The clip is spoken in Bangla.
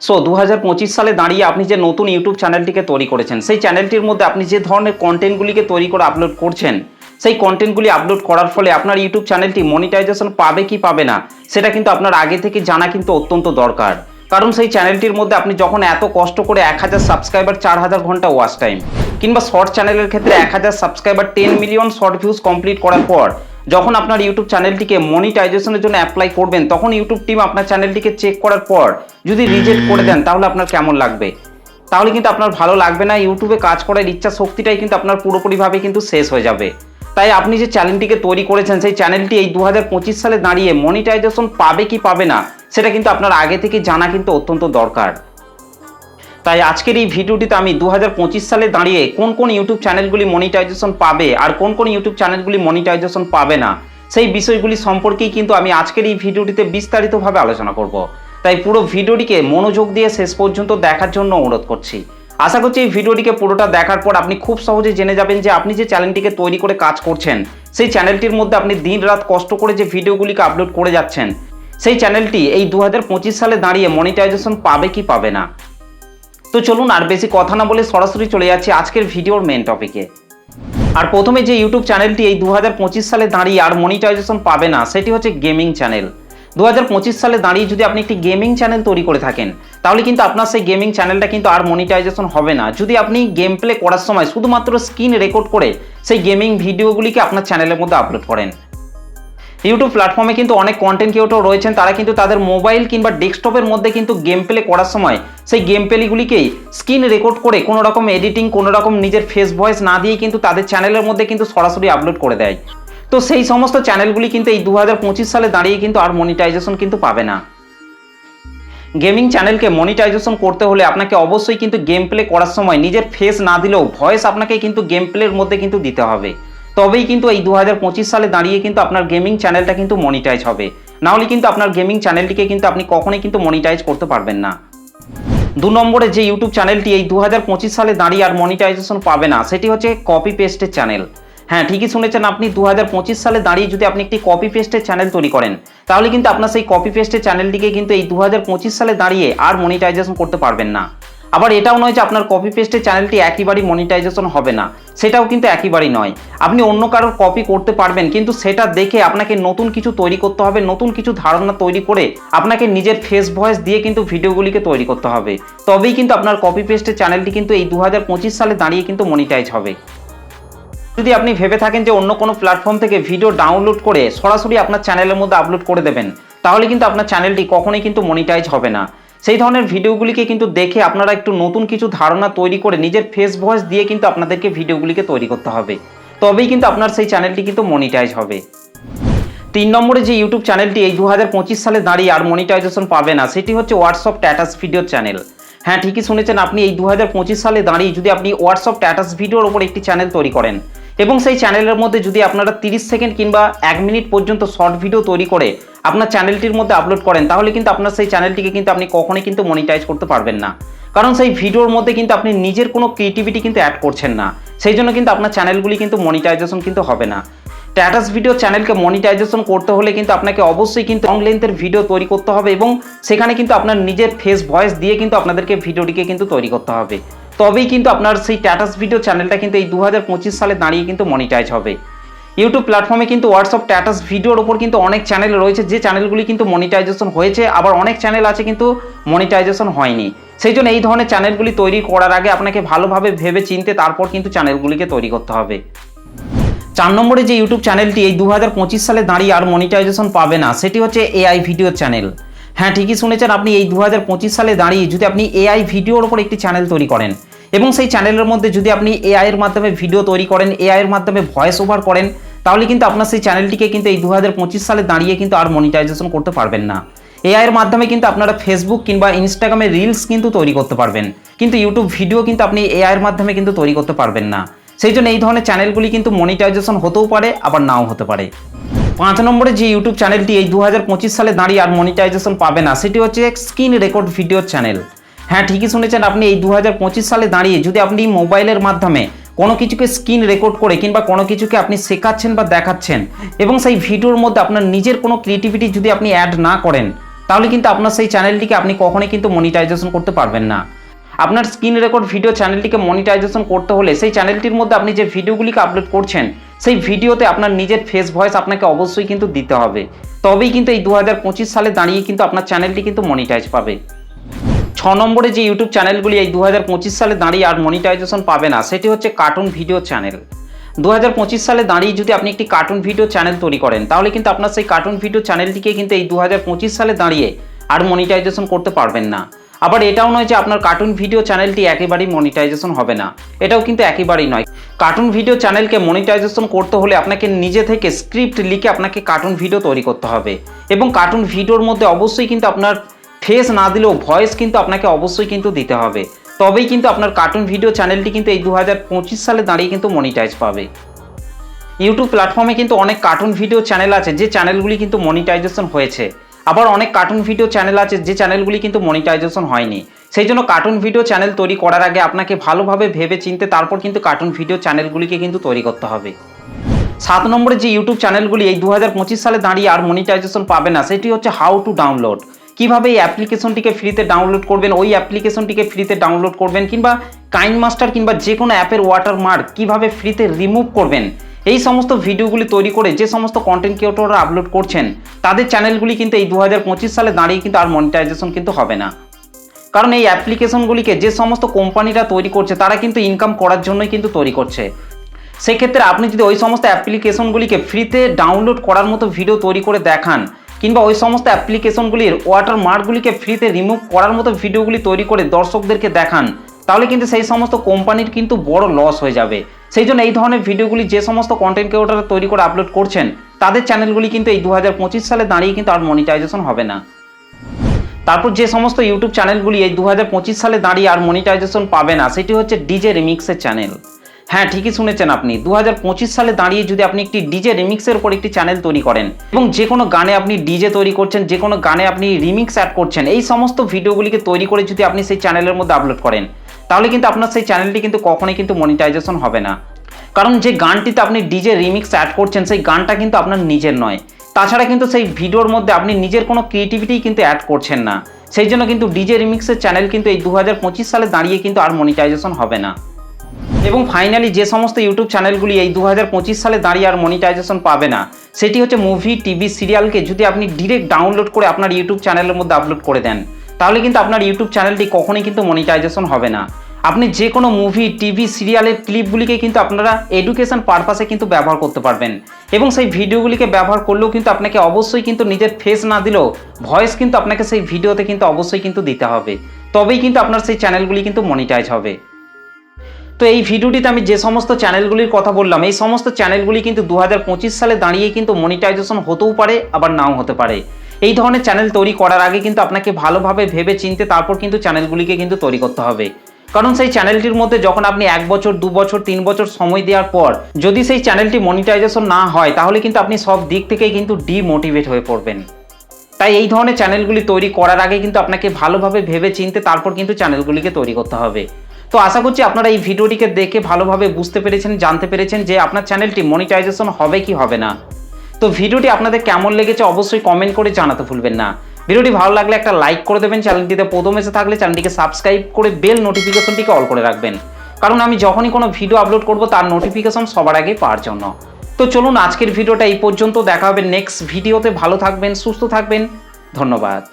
সো 2025 সালে দাঁড়িয়ে আপনি যে নতুন ইউটিউব চ্যানেলটিকে তৈরি করেছেন, সেই চ্যানেলটির মধ্যে আপনি যে ধরনের কন্টেন্টগুলিকে তৈরি করে আপলোড করছেন, সেই কন্টেন্টগুলি আপলোড করার ফলে আপনার ইউটিউব চ্যানেলটি মনিটাইজেশন পাবে কি পাবে না, সেটা কিন্তু আপনার আগে থেকে জানা কিন্তু অত্যন্ত দরকার। কারণ সেই চ্যানেলটির মধ্যে আপনি যখন এত কষ্ট করে 1000 সাবস্ক্রাইবার, 4000 ঘন্টা ওয়াচ টাইম, কিংবা শর্ট চ্যানেলের ক্ষেত্রে 1000 subscriber, 10 million short views complete করার পর যখন আপনার ইউটিউব চ্যানেলটিকে মনিটাইজেশনের জন্য অ্যাপ্লাই করবেন, তখন ইউটিউব টিম আপনার চ্যানেলটিকে চেক করার পর যদি রিজেক্ট করে দেন, তাহলে আপনার কেমন লাগবে? তাহলে কিন্তু আপনার ভালো লাগবে না। ইউটিউবে কাজ করার ইচ্ছা শক্তিটাই কিন্তু আপনার পুরোপুরিভাবে কিন্তু শেষ হয়ে যাবে। তাই আপনি যে চ্যানেলটিকে তৈরি করেছেন, সেই চ্যানেলটি এই 2025 সালে দাঁড়িয়ে মনিটাইজেশন পাবে কি পাবে না, সেটা কিন্তু আপনার আগে থেকে জানা কিন্তু অত্যন্ত দরকার। তাই আজকের এই ভিডিওটিতে আমি 2025 সালে দাঁড়িয়ে কোন কোন ইউটিউব চ্যানেলগুলি মনিটাইজেশন পাবে আর কোন কোন ইউটিউব চ্যানেলগুলি মনিটাইজেশন পাবে না, সেই বিষয়গুলি সম্পর্কেই কিন্তু আমি আজকের এই ভিডিওটিতে বিস্তারিতভাবে আলোচনা করব। তাই পুরো ভিডিওটিকে মনোযোগ দিয়ে শেষ পর্যন্ত দেখার জন্য অনুরোধ করছি। আশা করছি এই ভিডিওটিকে পুরোটা দেখার পর আপনি খুব সহজে জেনে যাবেন যে আপনি যে চ্যানেলটিকে তৈরি করে কাজ করছেন, সেই চ্যানেলটির মধ্যে আপনি দিন রাত কষ্ট করে যে ভিডিওগুলিকে আপলোড করে যাচ্ছেন, সেই চ্যানেলটি এই 2025 সালে দাঁড়িয়ে মনিটাইজেশন পাবে কি পাবে না। তো চলুন আর বেশি কথা না বলে সরাসরি চলে যাচ্ছি আজকের ভিডিওর মেন টপিকে। আর প্রথমে যে ইউটিউব চ্যানেলটি এই 2025 সালে দাঁড়িয়ে আর মনিটাইজেশন পাবে না, সেটি হচ্ছে গেমিং চ্যানেল। 2025 সালে দাঁড়িয়ে যদি আপনি একটি গেমিং চ্যানেল তৈরি করে থাকেন, তাহলে কিন্তু আপনার সেই গেমিং চ্যানেলটা কিন্তু আর মনিটাইজেশন হবে না যদি আপনি গেম প্লে করার সময় শুধুমাত্র স্ক্রিন রেকর্ড করে সেই গেমিং ভিডিওগুলিকে আপনার চ্যানেলের মধ্যে আপলোড করেন। ইউটিউব প্ল্যাটফর্মে কিন্তু অনেক কন্টেন্ট ক্রিয়েটর রয়েছেন, তারা কিন্তু তাদের মোবাইল কিংবা ডেস্কটপের মধ্যে কিন্তু গেম প্লে করার সময় সেই গেম প্লেগুলিকেই স্ক্রিন রেকর্ড করে কোনো রকম এডিটিং, কোনো রকম নিজের ফেস ভয়েস না দিয়ে কিন্তু তাদের চ্যানেলের মধ্যে কিন্তু সরাসরি আপলোড করে দেয়। তো সেই সমস্ত চ্যানেলগুলি কিন্তু এই 2025 সালে দাঁড়িয়ে কিন্তু আর মনিটাইজেশন কিন্তু পাবে না। গেমিং চ্যানেলকে মনিটাইজেশন করতে হলে আপনাকে অবশ্যই কিন্তু গেম প্লে করার সময় নিজের ফেস না দিলেও ভয়েস আপনাকে কিন্তু গেম প্লের মধ্যে কিন্তু দিতে হবে। তবেই কিন্তু এই 2025 সালে দাঁড়িয়ে কিন্তু আপনার গেমিং চ্যানেলটা কিন্তু মনিটাইজ হবে। না হলে কিন্তু আপনার গেমিং চ্যানেলটিকে কিন্তু আপনি কখনোই কিন্তু মনিটাইজ করতে পারবেন না। 2 নম্বরে যে ইউটিউব চ্যানেলটি এই 2025 সালে দাঁড়িয়ে আর মনিটাইজেশন পাবে না, সেটি হচ্ছে কপি পেস্টের চ্যানেল। হ্যাঁ, ঠিকই শুনেছেন আপনি। 2025 সালে দাঁড়িয়ে যদি আপনি একটি কপি পেস্টের চ্যানেল তৈরি করেন, তাহলে কিন্তু আপনার সেই কপি পেস্টের চ্যানেলটিকে কিন্তু এই 2025 সালে দাঁড়িয়ে আর মনিটাইজেশন করতে পারবেন না। আবার এটাও নয় যে আপনার কপি পেস্টের চ্যানেলটি একেবারেই মনিটাইজেশন হবে না, সেটাও কিন্তু একেবারেই নয়। আপনি অন্য কারোর কপি করতে পারবেন, কিন্তু সেটা দেখে আপনাকে নতুন কিছু তৈরি করতে হবে, নতুন কিছু ধারণা তৈরি করে আপনাকে নিজের ফেস ভয়েস দিয়ে কিন্তু ভিডিওগুলিকে তৈরি করতে হবে। তবেই কিন্তু আপনার কপি পেস্টের চ্যানেলটি কিন্তু এই 2025 সালে দাঁড়িয়ে কিন্তু মনিটাইজ হবে। যদি আপনি ভেবে থাকেন যে অন্য কোনো প্ল্যাটফর্ম থেকে ভিডিও ডাউনলোড করে সরাসরি আপনার চ্যানেলের মধ্যে আপলোড করে দেবেন, তাহলে কিন্তু আপনার চ্যানেলটি কখনোই কিন্তু মনিটাইজ হবে না। সেই ধরনের ভিডিওগুলিকে কিন্তু দেখে আপনারা একটু নতুন কিছু ধারণা তৈরি করে নিজের ফেস ভয়েস দিয়ে কিন্তু আপনাদেরকে ভিডিওগুলিকে তৈরি করতে হবে। তবেই কিন্তু আপনার সেই চ্যানেলটি কিন্তু মনিটাইজ হবে। 3 নম্বরে যে ইউটিউব চ্যানেলটি এই 2025 সালে দাঁড়িয়ে আর মনিটাইজেশন পাবে না, সেটি হচ্ছে হোয়াটসঅ্যাপ স্ট্যাটাস ভিডিও চ্যানেল। হ্যাঁ, ঠিকই শুনেছেন আপনি। এই 2025 সালে দাঁড়িয়ে যদি আপনি হোয়াটসঅ্যাপ স্ট্যাটাস ভিডিওর ওপর একটি চ্যানেল তৈরি করেন এবং সেই চ্যানেলের মধ্যে যদি আপনারা 30 সেকেন্ড কিংবা 1 মিনিট পর্যন্ত শর্ট ভিডিও তৈরি করে আপনার চ্যানেলটির মধ্যে আপলোড করেন, তাহলে কিন্তু আপনার সেই চ্যানেলটিকে কিন্তু আপনি কখনোই কিন্তু মনিটাইজ করতে পারবেন না। কারণ সেই ভিডিওর মধ্যে কিন্তু আপনি নিজের কোনো ক্রিয়েটিভিটি কিন্তু অ্যাড করছেন না। সেই জন্য কিন্তু আপনার চ্যানেলগুলি কিন্তু মনিটাইজেশন কিন্তু হবে না। স্ট্যাটাস ভিডিও চ্যানেলকে মনিটাইজেশন করতে হলে কিন্তু আপনাকে অবশ্যই কিন্তু লং লেন্থের ভিডিও তৈরি করতে হবে এবং সেখানে কিন্তু আপনার নিজের ফেস ভয়েস দিয়ে কিন্তু আপনাদেরকে ভিডিওটিকে কিন্তু তৈরি করতে হবে। তবেই কিন্তু আপনার সেই স্ট্যাটাস ভিডিও চ্যানেলটা কিন্তু এই 2025 সালে দাঁড়িয়ে কিন্তু মনিটাইজ হবে। ইউটিউব প্ল্যাটফর্মে কিন্তু হোয়াটসঅ্যাপ স্ট্যাটাস ভিডিওর ওপর কিন্তু অনেক চ্যানেল রয়েছে, যে চ্যানেলগুলি কিন্তু মনিটাইজেশন হয়েছে, আবার অনেক চ্যানেল আছে কিন্তু মনিটাইজেশন হয়নি। সেই জন্য এই ধরনের চ্যানেলগুলি তৈরি করার আগে আপনাকে ভালোভাবে ভেবে চিনতে তারপর কিন্তু চ্যানেলগুলিকে তৈরি করতে হবে। 4 নম্বরে যে ইউটিউব চ্যানেলটি এই 2025 সালে দাঁড়িয়ে আর মনিটাইজেশন পাবে না, সেটি হচ্ছে এআই ভিডিও চ্যানেল। হ্যাঁ, ঠিকই শুনেছেন আপনি। এই 2025 সালে দাঁড়িয়ে যদি আপনি এআই ভিডিওর ওপর একটি চ্যানেল তৈরি করেন এবং সেই চ্যানেলের মধ্যে যদি আপনি এআই এর মাধ্যমে ভিডিও তৈরি করেন, এআই এর মাধ্যমে ভয়েস ওভার করেন, তাহলে কিন্তু আপনার সেই চ্যানেলটিকে কিন্তু এই 2025 সালে দাঁড়িয়ে কিন্তু আর মনিটাইজেশন করতে পারবেন না। এআই এর মাধ্যমে কিন্তু আপনারা ফেসবুক কিংবা ইনস্টাগ্রামে রিলস কিন্তু তৈরি করতে পারবেন, কিন্তু ইউটিউব ভিডিও কিন্তু আপনি এআই এর মাধ্যমে কিন্তু তৈরি করতে পারবেন না। সেই জন্য এই ধরনের চ্যানেলগুলি কিন্তু মনিটাইজেশন হতেও পারে, আবার নাও হতে পারে। 5 নম্বরে যে ইউটিউব চ্যানেলটি এই 2025 সালে দাঁড়িয়ে আর মনিটাইজেশন পাবে না, সেটি হচ্ছে স্ক্রিন রেকর্ড ভিডিও চ্যানেল। হ্যাঁ, ঠিকই শুনেছেন আপনি। এই 2025 সালে দাঁড়িয়ে যদি আপনি মোবাইলের মাধ্যমে কোনো কিছুকে স্ক্রিন রেকর্ড করে কিংবা কোনো কিছুকে আপনি শেখাচ্ছেন বা দেখাচ্ছেন এবং সেই ভিডিওর মধ্যে আপনার নিজের কোনো ক্রিয়েটিভিটি যদি আপনি অ্যাড না করেন, তাহলে কিন্তু আপনার সেই চ্যানেলটিকে আপনি কখনোই কিন্তু মনিটাইজেশন করতে পারবেন না। আপনার স্ক্রিন রেকর্ড ভিডিও চ্যানেলটিকে মনিটাইজেশন করতে হলে সেই চ্যানেলটির মধ্যে আপনি যে ভিডিওগুলিকে আপলোড করছেন সেই ভিডিওতে আপনার নিজের ফেস ভয়েস আপনাকে অবশ্যই কিন্তু দিতে হবে, তবেই কিন্তু এই 2025 সালে দাঁড়িয়ে কিন্তু আপনার চ্যানেলটি কিন্তু মনিটাইজ পাবে। 6 নম্বরে যে ইউটিউব চ্যানেলগুলি এই 2025 সালে দাঁড়িয়ে আর মনিটাইজেশন পাবে না সেটি হচ্ছে কার্টুন ভিডিও চ্যানেল। 2025 সালে দাঁড়িয়ে যদি আপনি একটি কার্টুন ভিডিও চ্যানেল তৈরি করেন তাহলে কিন্তু আপনার সেই কার্টুন ভিডিও চ্যানেলটিকে কিন্তু এই 2025 সালে দাঁড়িয়ে আর মনিটাইজেশন করতে পারবেন না। আবার এটাও নয় যে আপনার কার্টুন ভিডিও চ্যানেলটি একেবারেই মনিটাইজেশন হবে না, এটাও কিন্তু একেবারেই নয়। কার্টুন ভিডিও চ্যানেলকে মনিটাইজেশন করতে হলে আপনাকে নিজে থেকে স্ক্রিপ্ট লিখে আপনাকে কার্টুন ভিডিও তৈরি করতে হবে, এবং কার্টুন ভিডিওর মধ্যে অবশ্যই কিন্তু আপনার ফেস না দিলেও ভয়েস কিন্তু আপনাকে অবশ্যই কিন্তু দিতে হবে, তবেই কিন্তু আপনার কার্টুন ভিডিও চ্যানেলটি কিন্তু এই 2025 সালে দাঁড়িয়ে কিন্তু মনিটাইজ পাবে। ইউটিউব প্ল্যাটফর্মে কিন্তু অনেক কার্টুন ভিডিও চ্যানেল আছে যে চ্যানেলগুলি কিন্তু মনিটাইজেশন হয়েছে, আবার অনেক কার্টুন ভিডিও চ্যানেল আছে যে চ্যানেলগুলি কিন্তু মনিটাইজেশন হয়নি। সেই জন্য কার্টুন ভিডিও চ্যানেল তৈরি করার আগে আপনাকে ভালোভাবে ভেবে চিনতে তারপর কিন্তু কার্টুন ভিডিও চ্যানেলগুলিকে কিন্তু তৈরি করতে হবে। 7 নম্বরে যে ইউটিউব চ্যানেলগুলি এই 2025 সালে দাঁড়িয়ে আর মনিটাইজেশন পাবে না সেটি হচ্ছে হাউ টু ডাউনলোড। কিভাবে এই অ্যাপ্লিকেশনটিকে ফ্রিতে ডাউনলোড করবেন, ওই অ্যাপ্লিকেশনটিকে ফ্রিতে ডাউনলোড করবেন, কিংবা কাইনমাস্টার কিংবা যে কোনো অ্যাপের ওয়াটারমার্ক কিভাবে ফ্রিতে রিমুভ করবেন, এই সমস্ত ভিডিওগুলি তৈরি করে যে সমস্ত কন্টেন্ট ক্রিয়েটররা আপলোড করছেন তাদের চ্যানেলগুলি কিন্তু এই 2025 সালে দাঁড়িয়ে কিন্তু আর মনিটাইজেশন কিন্তু হবে না। কারণ এই অ্যাপ্লিকেশনগুলিকে যে সমস্ত কোম্পানিরা তৈরি করছে তারা কিন্তু ইনকাম করার জন্যই কিন্তু তৈরি করছে। সেক্ষেত্রে আপনি যদি ওই সমস্ত অ্যাপ্লিকেশনগুলিকে ফ্রিতে ডাউনলোড করার মতো ভিডিও তৈরি করে দেখান, কিংবা ওই সমস্ত অ্যাপ্লিকেশনগুলির ওয়াটারমার্কগুলিকে ফ্রিতে রিমুভ করার মতো ভিডিওগুলি তৈরি করে দর্শকদেরকে দেখান, তাহলে কিন্তু সেই সমস্ত কোম্পানির কিন্তু বড় লস হয়ে যাবে। সেই জন্য এই ধরনের ভিডিওগুলি যে সমস্ত কন্টেন্ট ক্রিয়েটররা তৈরি করে আপলোড করছেন তাদের চ্যানেলগুলি কিন্তু এই 2025 সালে দাঁড়িয়ে কিন্তু আর মনিটাইজেশন হবে না। তারপর যে সমস্ত ইউটিউব চ্যানেলগুলি এই 2025 সালে দাঁড়িয়ে আর মনিটাইজেশন পাবে না সেটি হচ্ছে ডিজে রিমিক্সের চ্যানেল। হ্যাঁ, ঠিকই শুনেছেন আপনি, 2025 সালে দাঁড়িয়ে যদি আপনি একটি ডিজে রিমিক্সের উপর একটি চ্যানেল তৈরি করেন এবং যে কোনো গানে আপনি ডিজে তৈরি করছেন, যে কোনো গানে আপনি রিমিক্স অ্যাড করছেন, এই সমস্ত ভিডিওগুলিকে তৈরি করে যদি আপনি সেই চ্যানেলের মধ্যে আপলোড করেন তাহলে কিন্তু আপনার সেই চ্যানেলটি কিন্তু কখনোই কিন্তু মনিটাইজেশন হবে না। কারণ যে গানটিতে আপনি ডিজে রিমিক্স অ্যাড করছেন সেই গানটা কিন্তু আপনার নিজের নয়, তাছাড়া কিন্তু সেই ভিডিওর মধ্যে আপনি নিজের কোনো ক্রিয়েটিভিটি কিন্তু অ্যাড করছেন না। সেই জন্য কিন্তু ডিজে রিমিক্সের চ্যানেল কিন্তু এই 2025 সালে দাঁড়িয়ে কিন্তু আর মনিটাইজেশন হবে না। এবং ফাইনালি যে সমস্ত ইউটিউব চ্যানেলগুলি এই 2025 সালে দাঁড়িয়ে আর মনিটাইজেশন পাবে না সেটি হচ্ছে মুভি, টিভি, সিরিয়ালকে যদি আপনি ডিরেক্ট ডাউনলোড করে আপনার ইউটিউব চ্যানেলের মধ্যে আপলোড করে দেন তাহলে কিন্তু আপনার ইউটিউব চ্যানেলটি কখনোই কিন্তু মনিটাইজেশন হবে না। আপনি যে কোনো মুভি, টিভি, সিরিয়ালের ক্লিপগুলিকে কিন্তু আপনারা এডুকেশন পারপাসে কিন্তু ব্যবহার করতে পারবেন, এবং সেই ভিডিওগুলিকে ব্যবহার করলেও কিন্তু আপনাকে অবশ্যই কিন্তু নিজের ফেস না দিলেও ভয়েস কিন্তু আপনাকে সেই ভিডিওতে কিন্তু অবশ্যই কিন্তু দিতে হবে, তবেই কিন্তু আপনার সেই চ্যানেলগুলি কিন্তু মনিটাইজ হবে। তো এই ভিডিওটিতে আমি যে সমস্ত চ্যানেলগুলির কথা বললাম এই সমস্ত চ্যানেলগুলি কিন্তু 2025 সালে দাঁড়িয়ে কিন্তু মনিটাইজেশন হতেও পারে আবার নাও হতে পারে। এই ধরনের চ্যানেল তৈরি করার আগে কিন্তু আপনাকে ভালোভাবে ভেবে চিনতে তারপর কিন্তু চ্যানেলগুলিকে কিন্তু তৈরি করতে হবে। কারণ সেই চ্যানেলটির মধ্যে যখন আপনি 1 বছর, 2 বছর, 3 বছর সময় দেওয়ার পর যদি সেই চ্যানেলটি মনিটাইজেশন না হয় তাহলে কিন্তু আপনি সব দিক থেকেই কিন্তু ডিমোটিভেট হয়ে পড়বেন। তাই এই ধরনের চ্যানেলগুলি তৈরি করার আগে কিন্তু আপনাকে ভালোভাবে ভেবে চিনতে তারপর কিন্তু চ্যানেলগুলিকে তৈরি করতে হবে। তো আশা করছি আপনারা এই ভিডিওটিকে দেখে ভালোভাবে বুঝতে পেরেছেন, জানতে পেরেছেন যে আপনার চ্যানেলটি মনিটাইজেশন হবে কি হবে না। তো ভিডিওটি আপনাদের কেমন লেগেছে অবশ্যই কমেন্ট করে জানাতে ভুলবেন না। ভিডিওটি ভালো লাগলে একটা লাইক করে দেবেন, চ্যানেলটিতে প্রথম এসে থাকলে চ্যানেলটিকে সাবস্ক্রাইব করে বেল নোটিফিকেশনটিকে অল করে রাখবেন, কারণ আমি যখনই কোনো ভিডিও আপলোড করব তার নোটিফিকেশন সবার আগে পাওয়ার জন্য। তো চলুন আজকের ভিডিওটা এই পর্যন্ত, দেখা হবে নেক্সট ভিডিওতে। ভালো থাকবেন, সুস্থ থাকবেন, ধন্যবাদ।